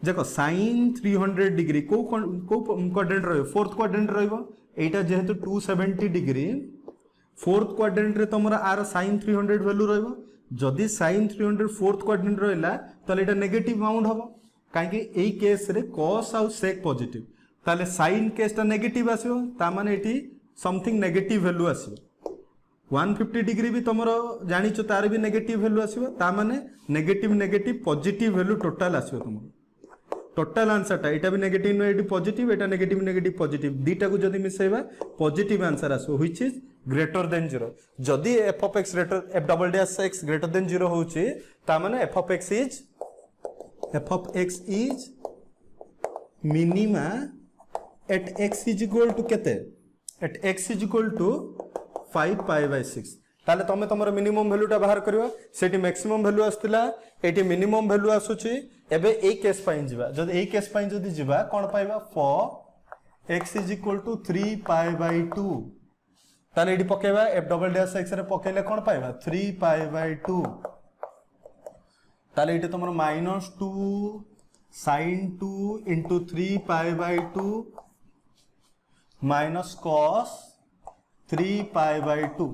देखो sin 300 डिग्री को क्वाड्रेंट रहयो फोर्थ क्वाड्रेंट रहयो एटा जेहेतु 270 डिग्री फोर्थ क्वाड्रेंट रे तमरो आर sin 300 वैल्यू रहयो जदि sin 300 फोर्थ क्वाड्रेंट रहला ताले एटा नेगेटिव बाउंड हबो काहे कि एई केस रे cos आउ sec पॉजिटिव ताले sin केस टा नेगेटिव आसीबो ता माने एठी समथिंग नेगेटिव वैल्यू आसीबो 150 डिग्री भी तमरो जानिचो तार भी नेगेटिव वैल्यू आसीबो ता माने नेगेटिव पॉजिटिव वैल्यू टोटल आसीबो तमरो टोटल आंसर टा एटा भी नेगेटिव पॉजिटिव एटा नेगेटिव पॉजिटिव दीटा को जदि मिसेबा पॉजिटिव आंसर आसो व्हिच इज ग्रेटर देन 0 जदि f of x greater f double dash x greater than 0 होची ता माने f of x is minima at x is equal to केते at x is equal to 5 pi by 6 ताले तमे तमरो minimum वैल्यूटा बाहर करियो सेठी maximum value आस्तिला एठी मिनिमम वैल्यू आसुची एबे ए केस पाइन जिबा जद ए केस पाइन जदी जिबा कोन पाइबा for x is equal to 3 pi by 2 ताले एठी पकेबा f डबल डैश x रे पकेले कोन पाइबा 3 पाई बाय 2 ताले एठी तमरो -2 sin 2 into 3 pi by 2 minus cos 3 pi by 2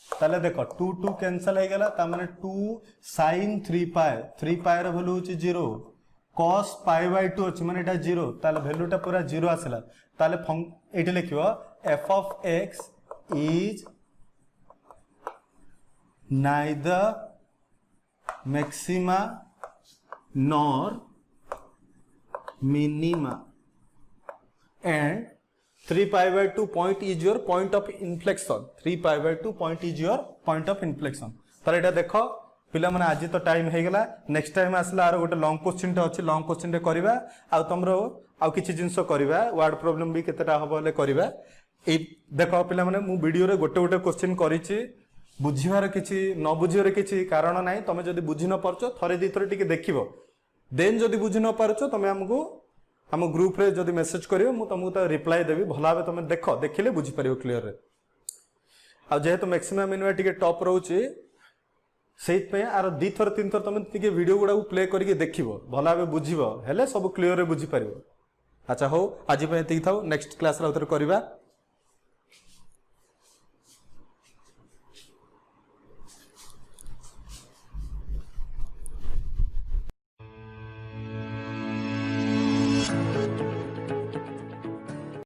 ताले देखो 2 2 कैंसिल हो गला ता माने 2 sin 3 pi रो वैल्यू होची 0 cos pi by 2 अछि माने एटा 0 ताले वैल्यूटा पूरा 0 आसला ताले एठी लिखियो f of x is neither maxima nor minima and 3 pi by 2 point is your point of inflection 3 pi by 2 point is your point of inflection तर एटा देखो पिला माने आज तो टाइम हे गला नेक्स्ट टाइम आसला आरो गोटे लॉन्ग क्वेश्चन टे अछि लॉन्ग क्वेश्चन टे करबा आ तमरो आ किछि जिंस करबा वर्ड प्रॉब्लम भी केतेटा हबले करबा ए देखो पिला माने मु वीडियो रे गोटे गोटे क्वेश्चन करिछि बुझिवार किछि न बुझिवार किछि कारण नाही तमे जदी बुझि न परछो थरे दी थरे टिके देखिबो देन जदी बुझि न पारछो तमे हमको हम ग्रुप रे जदी मेसेज करियो मु तुमको त रिप्लाई देबी भलाबे तमे देखो देखिले बुझि परियो क्लियर रे आ जेहेतु मैक्सिमम मिनिमम टिके टॉप रहउची सेत पे आरो दी थर तीन थर तमे टिके वीडियो गुडा प्ले करिके देखिबो भलाबे बुझिबो हेले सब क्लियर रे बुझि परियो अच्छा हो आज पे एति थाउ नेक्स्ट क्लास रे उतर करबा।